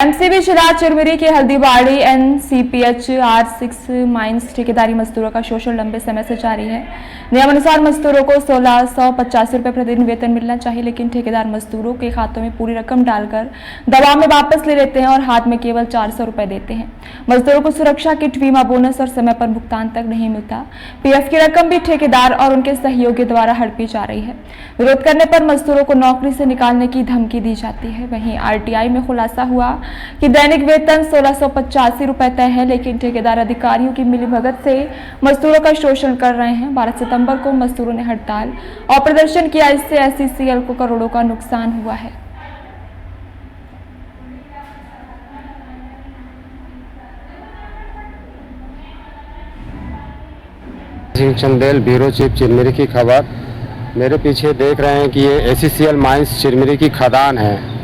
MCB Siraj Chirmiri के Haldibari एनसीपीएच R6 mines ठेकेदारी मजदूरों का शोषण लंबे समय से जारी है। नियमानुसार मजदूरों को 1685 रुपये प्रतिदिन वेतन मिलना चाहिए, लेकिन ठेकेदार मजदूरों के खातों में पूरी रकम डालकर दबाव में वापस ले लेते हैं और हाथ में केवल 400 रुपये देते हैं। मजदूरों को सुरक्षा किट, बीमा, बोनस और समय पर भुगतान तक नहीं मिलता। पीएफ की रकम भी ठेकेदार और उनके सहयोगियों द्वारा हड़पी जा रही है। विरोध करने पर मजदूरों को नौकरी से निकालने की धमकी दी जाती है। वहीं आरटीआई में खुलासा हुआ कि दैनिक वेतन 1685 रुपए तय है, लेकिन ठेकेदार अधिकारियों की मिलीभगत से मजदूरों का शोषण कर रहे हैं। 12 सितंबर को मजदूरों ने हड़ताल और प्रदर्शन किया। इससे एसईसीएल को करोड़ों का नुकसान हुआ है। चंदेल ब्यूरो चीफ चिरमिरी की खबर। मेरे पीछे देख रहे हैं कि ये एसईसीएल माइंस चिरमिरी की खदान है।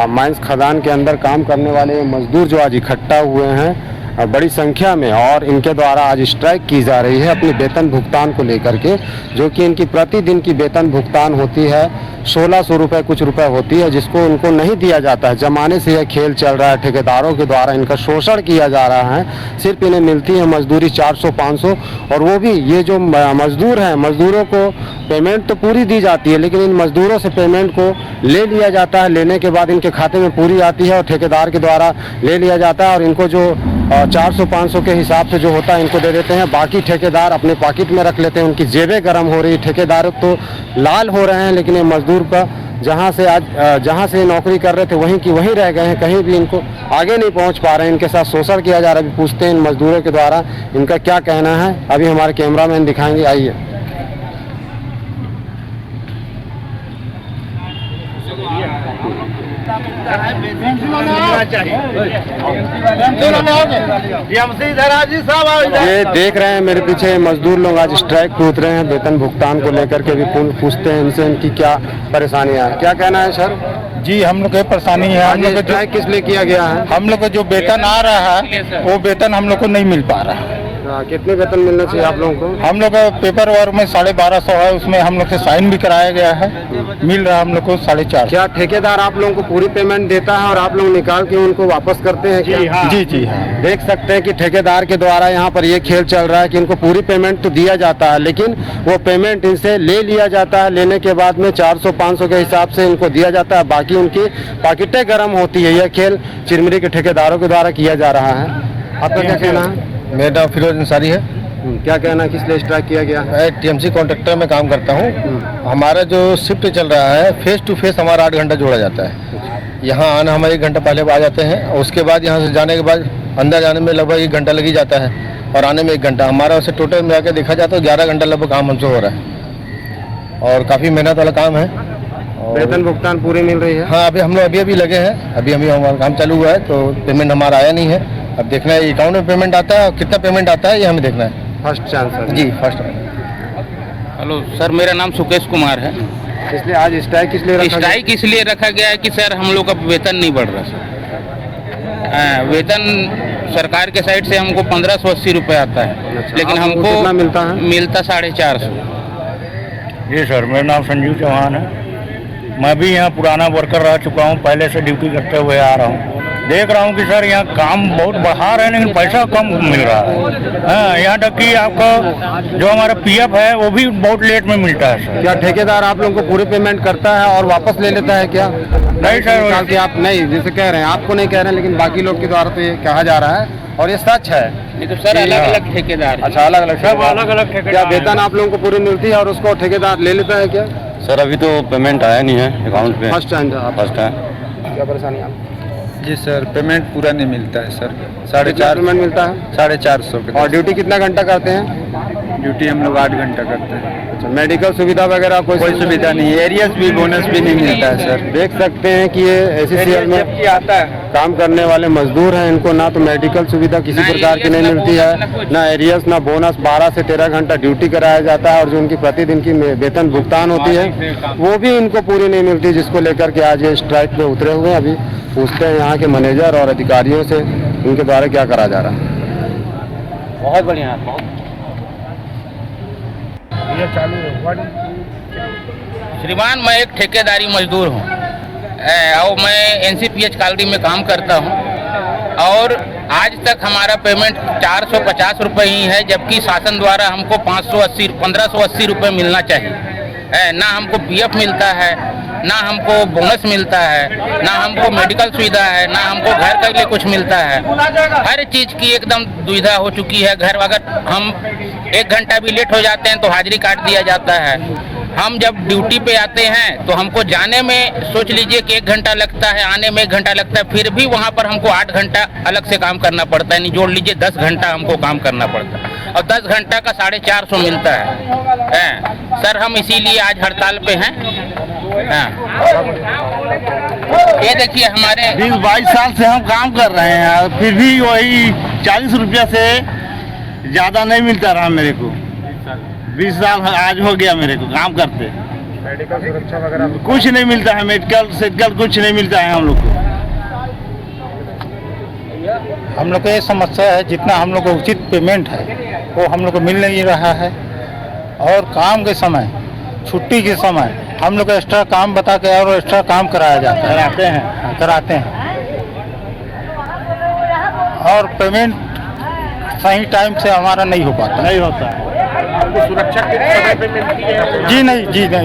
माइंस खदान के अंदर काम करने वाले मजदूर जो आज इकट्ठा हुए हैं बड़ी संख्या में, और इनके द्वारा आज स्ट्राइक की जा रही है अपनी वेतन भुगतान को लेकर के, जो कि इनकी प्रतिदिन की वेतन भुगतान होती है 1600 रुपये कुछ रुपए होती है, जिसको उनको नहीं दिया जाता है। जमाने से यह खेल चल रहा है, ठेकेदारों के द्वारा इनका शोषण किया जा रहा है। सिर्फ इन्हें मिलती है मजदूरी 400-500, और वो भी ये जो मजदूर हैं, मजदूरों को पेमेंट तो पूरी दी जाती है, लेकिन इन मजदूरों से पेमेंट को ले लिया जाता है। लेने के बाद इनके खाते में पूरी आती है और ठेकेदार के द्वारा ले लिया जाता है, और इनको जो 400-500 के हिसाब से जो होता है इनको दे देते हैं। बाकी ठेकेदार अपने पॉकेट में रख लेते हैं। उनकी जेबें गर्म हो रही, ठेकेदार तो लाल हो रहे हैं, लेकिन ये मजदूर का जहाँ से नौकरी कर रहे थे वहीं की वहीं रह गए हैं। कहीं भी इनको आगे नहीं पहुंच पा रहे हैं। इनके साथ शोषण किया जा रहा है। अभी पूछते हैं इन मजदूरों के द्वारा इनका क्या कहना है। अभी हमारे कैमरामैन दिखाएंगे, आइए। ये देख रहे हैं मेरे पीछे मजदूर लोग आज स्ट्राइक पे उतरे हैं वेतन भुगतान को लेकर के। भी पूछते हैं इनसे इनकी क्या परेशानियां हैं। क्या कहना है सर? जी, हम लोग की परेशानी है। हम लोग स्ट्राइक किस लिए किया गया है? हम लोग को जो वेतन आ रहा है वो वेतन हम लोग को नहीं मिल पा रहा है। कितने वेतन मिलना चाहिए आप लोगों को? हम लोग का पेपर वर्क में 1250 है, उसमें हम लोग से साइन भी कराया गया है। मिल रहा है हम लोग को 450। क्या ठेकेदार आप लोगों को पूरी पेमेंट देता है और आप लोग निकाल के उनको वापस करते हैं क्या? जी हाँ। देख सकते हैं कि ठेकेदार के द्वारा यहाँ पर ये खेल चल रहा है कि इनको पूरी पेमेंट तो दिया जाता है, लेकिन वो पेमेंट इनसे ले लिया जाता है। लेने के बाद में 400-500 के हिसाब से इनको दिया जाता है। बाकी उनकी पॉकेटें गर्म होती है। यह खेल चिरमिरी के ठेकेदारों के द्वारा किया जा रहा है। आपका क्या कहना है? मेरा नाम फिरोज अंसारी है। क्या कहना है, किस लिए स्ट्राइक किया गया? मैं टीएमसी कॉन्ट्रैक्टर में काम करता हूँ। हमारा जो शिफ्ट चल रहा है, फेस टू फेस हमारा 8 घंटा जोड़ा जाता है। यहाँ आना हमारे 1 घंटा पहले आ जाते हैं, और उसके बाद यहाँ से जाने के बाद अंदर जाने में लगभग 1 घंटा लग ही जाता है, और आने में 1 घंटा। हमारा उसे टोटल मिला के देखा जाए तो 11 घंटा लगभग काम हमसे हो रहा है, और काफ़ी मेहनत वाला काम है। वेतन भुगतान पूरी मिल रही है? हाँ, अभी हम लोग अभी लगे हैं। अभी हमारा काम चालू हुआ है, तो पेमेंट हमारा आया नहीं है। अब देखना है अकाउंट में पेमेंट आता है और कितना पेमेंट आता है, ये हमें देखना है। फर्स्ट चांस है जी, फर्स्ट। हेलो सर, मेरा नाम सुकेश कुमार है। इसलिए आज स्ट्राइक इसलिए रखा गया है कि सर हम लोग का वेतन नहीं बढ़ रहा सर। वेतन सरकार के साइड से हमको 1580 रुपये आता है। अच्छा, लेकिन हमको कितना मिलता है? मिलता 450। जी सर, मेरा नाम संजीव चौहान है। मैं भी यहाँ पुराना वर्कर रह चुका हूँ, पहले से ड्यूटी करते हुए आ रहा हूँ। देख रहा हूँ कि सर यहाँ काम बहुत बढ़ा रहे हैं, लेकिन पैसा कम मिल रहा है। हाँ, यहाँ तक कि आपका जो हमारा पीएफ है वो भी बहुत लेट में मिलता है सर। क्या ठेकेदार आप लोगों को पूरी पेमेंट करता है और वापस ले लेता है क्या? नहीं सर, कि आप नहीं, जैसे कह रहे हैं, आपको नहीं कह रहे हैं, लेकिन बाकी लोग के द्वारा तो ये कहा जा रहा है, और ये सच है। नहीं तो सर अलग अलग ठेकेदार। अच्छा, अलग अलग सब अलग अलग ठेकेदार। क्या वेतन आप लोगों को पूरी मिलती है और उसको ठेकेदार ले लेता है क्या? सर अभी तो पेमेंट आया नहीं है अकाउंट पे। First time first time. क्या परेशानी आप? जी सर, पेमेंट पूरा नहीं मिलता है सर। 450 पेमेंट मिलता है? 450 और ड्यूटी कितना घंटा करते हैं? ड्यूटी हम लोग 8 घंटा करते हैं। अच्छा, मेडिकल सुविधा वगैरह कोई सुविधा नहीं है। एरियस भी, बोनस भी नहीं मिलता है सर। देख सकते हैं कि ये एसईसीएल में आता है काम करने वाले मजदूर हैं। इनको ना तो मेडिकल सुविधा किसी प्रकार की नहीं मिलती है, ना एरियस, ना बोनस। 12 से 13 घंटा ड्यूटी कराया जाता है, और जो उनकी प्रतिदिन की वेतन भुगतान होती है वो भी इनको पूरी नहीं मिलती, जिसको लेकर के आज ये स्ट्राइक पे उतरे हुए हैं। अभी पूछते हैं यहाँ के मैनेजर और अधिकारियों से इनके द्वारा क्या करा जा रहा है। बहुत बढ़िया। ये चालू है। श्रीमान, मैं एक ठेकेदारी मजदूर हूँ। और मैं NCPH कॉलोनी में काम करता हूँ और आज तक हमारा पेमेंट 450 रुपये ही है, जबकि शासन द्वारा हमको 1580 रुपये मिलना चाहिए। ना हमको PF मिलता है, ना हमको बोनस मिलता है, ना हमको मेडिकल सुविधा है, ना हमको घर के लिए कुछ मिलता है। हर चीज़ की एकदम दुविधा हो चुकी है। घर अगर हम 1 घंटा भी लेट हो जाते हैं तो हाजिरी काट दिया जाता है। हम जब ड्यूटी पे आते हैं तो हमको जाने में सोच लीजिए कि 1 घंटा लगता है, आने में 1 घंटा लगता है, फिर भी वहाँ पर हमको 8 घंटा अलग से काम करना पड़ता है। नहीं जोड़ लीजिए 10 घंटा हमको काम करना पड़ता है और 10 घंटा का 450 मिलता है। सर हम इसीलिए आज हड़ताल पे हैं। ये देखिए हमारे 20-22 साल से हम काम कर रहे हैं, फिर भी वही 40 रुपया से ज़्यादा नहीं मिलता रहा मेरे को। 20 साल आज हो गया मेरे को काम करते। मेडिकल सुरक्षा वगैरह कुछ नहीं मिलता है, मेडिकल कुछ नहीं मिलता है हम लोग को। हम लोग को ये समस्या है, जितना हम लोग को उचित पेमेंट है वो हम लोग को मिल नहीं रहा है। और काम के समय, छुट्टी के समय हम लोग को एक्स्ट्रा काम बता के और एक्स्ट्रा काम कराया जाता है, कराते हैं। और पेमेंट सही टाइम से हमारा नहीं हो पाता, नहीं होता है। आपको सुरक्षा किस समय पे मिलती है?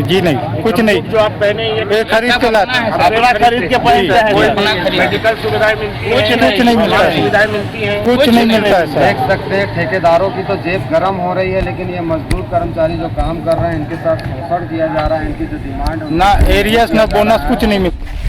जी नहीं, कुछ नहीं। जो आप पहने ये खरीद के लाते हैं, अपना खरीद के पहनते हैं। मेडिकल सुविधाएं मिलती हैं? कुछ नहीं मिलता है। सुविधाएं मिलती हैं? कुछ नहीं मिलता है सर। देख सकते हैं ठेकेदारों की तो जेब गर्म हो रही है, लेकिन ये मजदूर कर्मचारी जो काम कर रहे हैं इनके साथ शोषण किया जा रहा है। इनकी जो डिमांड ना एरियस ना बोनस कुछ नहीं मिलता।